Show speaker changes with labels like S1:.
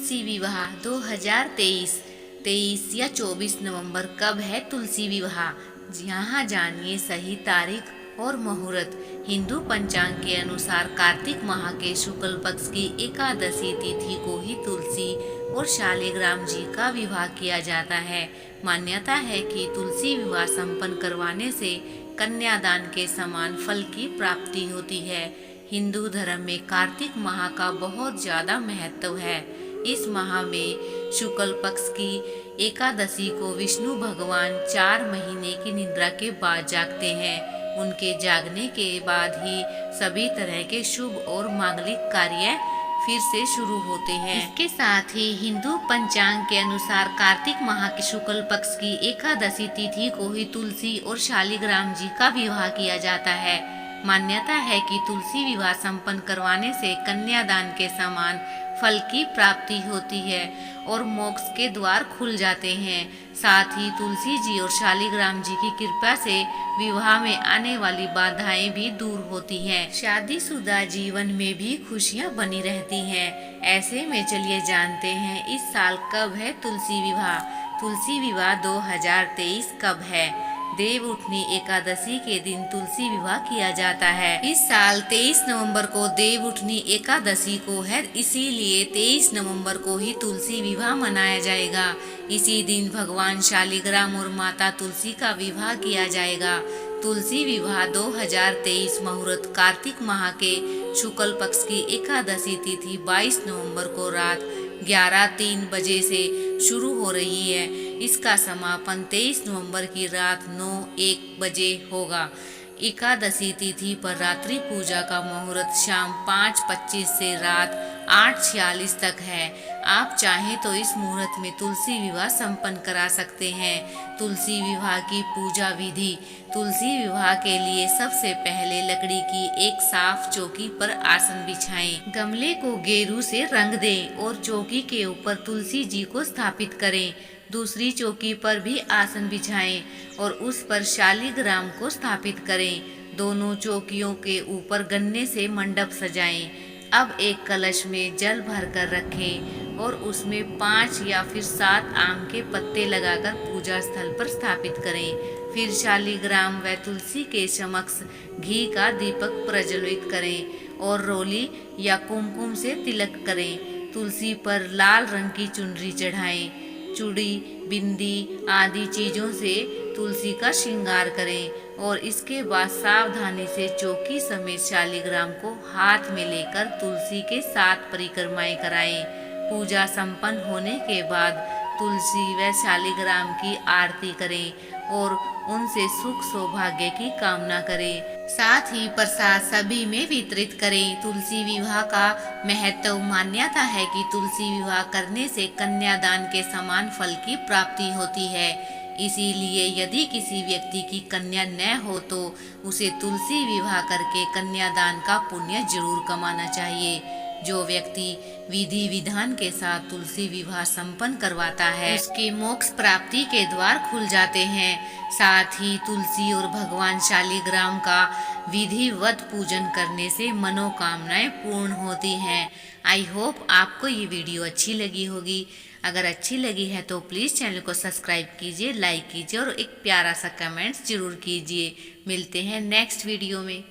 S1: तुलसी विवाह 2023 23 या 24 नवंबर कब है तुलसी विवाह? यहाँ जानिए सही तारीख और मुहूर्त। हिंदू पंचांग के अनुसार कार्तिक माह के शुक्ल पक्ष की एकादशी तिथि को ही तुलसी और शालिग्राम जी का विवाह किया जाता है। मान्यता है कि तुलसी विवाह संपन्न करवाने से कन्यादान के समान फल की प्राप्ति होती है। हिंदू धर्म में कार्तिक माह का बहुत ज्यादा महत्व है। इस माह में शुक्ल पक्ष की एकादशी को विष्णु भगवान 4 महीने की निद्रा के बाद जागते हैं। उनके जागने के बाद ही सभी तरह के शुभ और मांगलिक कार्य फिर से शुरू होते हैं। इसके साथ ही हिंदू पंचांग के अनुसार कार्तिक माह के शुक्ल पक्ष की एकादशी तिथि को ही तुलसी और शालिग्राम जी का विवाह किया जाता है। मान्यता है कि तुलसी विवाह संपन्न करवाने से कन्यादान के समान फल की प्राप्ति होती है और मोक्ष के द्वार खुल जाते हैं। साथ ही तुलसी जी और शालिग्राम जी की कृपा से विवाह में आने वाली बाधाएं भी दूर होती हैं। शादीशुदा जीवन में भी खुशियां बनी रहती हैं। ऐसे में चलिए जानते हैं इस साल कब है तुलसी विवाह। तुलसी विवाह 2023 कब है? देव उठनी एकादशी के दिन तुलसी विवाह किया जाता है। इस साल 23 नवंबर को देव उठनी एकादशी को है, इसीलिए 23 नवंबर को ही तुलसी विवाह मनाया जाएगा। इसी दिन भगवान शालिग्राम और माता तुलसी का विवाह किया जाएगा। तुलसी विवाह 2023 मुहूर्त कार्तिक माह के शुक्ल पक्ष की एकादशी तिथि 22 नवंबर को रात 11:03 बजे से शुरू हो रही है। इसका समापन 23 नवंबर की रात 9:01 बजे होगा। एकादशी तिथि पर रात्रि पूजा का मुहूर्त शाम 5:25 से रात 8:46 तक है। आप चाहें तो इस मुहूर्त में तुलसी विवाह संपन्न करा सकते हैं। तुलसी विवाह की पूजा विधि। तुलसी विवाह के लिए सबसे पहले लकड़ी की एक साफ चौकी पर आसन बिछाएं। गमले को गेरू से रंग दें और चौकी के ऊपर तुलसी जी को स्थापित करें। दूसरी चौकी पर भी आसन बिछाएं और उस पर शालिग्राम को स्थापित करें। दोनों चौकियों के ऊपर गन्ने से मंडप सजाएं। अब एक कलश में जल भरकर रखें और उसमें 5 या फिर 7 आम के पत्ते लगाकर पूजा स्थल पर स्थापित करें। फिर शालिग्राम व तुलसी के समक्ष घी का दीपक प्रज्वलित करें और रोली या कुमकुम से तिलक करें। तुलसी पर लाल रंग की चुनरी चढ़ाएं। चूड़ी, बिंदी आदि चीजों से तुलसी का श्रृंगार करें और इसके बाद सावधानी से चौकी समेत शालिग्राम को हाथ में लेकर तुलसी के 7 परिक्रमाएं कराएं। पूजा संपन्न होने के बाद तुलसी व शालिग्राम की आरती करें और उनसे सुख सौभाग्य की कामना करें। साथ ही प्रसाद सभी में वितरित करें। तुलसी विवाह का महत्व। मान्यता है कि तुलसी विवाह करने से कन्यादान के समान फल की प्राप्ति होती है। इसीलिए यदि किसी व्यक्ति की कन्या न हो तो उसे तुलसी विवाह करके कन्यादान का पुण्य जरूर कमाना चाहिए। जो व्यक्ति विधि विधान के साथ तुलसी विवाह संपन्न करवाता है उसके मोक्ष प्राप्ति के द्वार खुल जाते हैं। साथ ही तुलसी और भगवान शालिग्राम का विधिवत पूजन करने से मनोकामनाएं पूर्ण होती हैं। आई होप आपको ये वीडियो अच्छी लगी होगी। अगर अच्छी लगी है तो प्लीज़ चैनल को सब्सक्राइब कीजिए, लाइक कीजिए और एक प्यारा सा कमेंट्स जरूर कीजिए। मिलते हैं नेक्स्ट वीडियो में।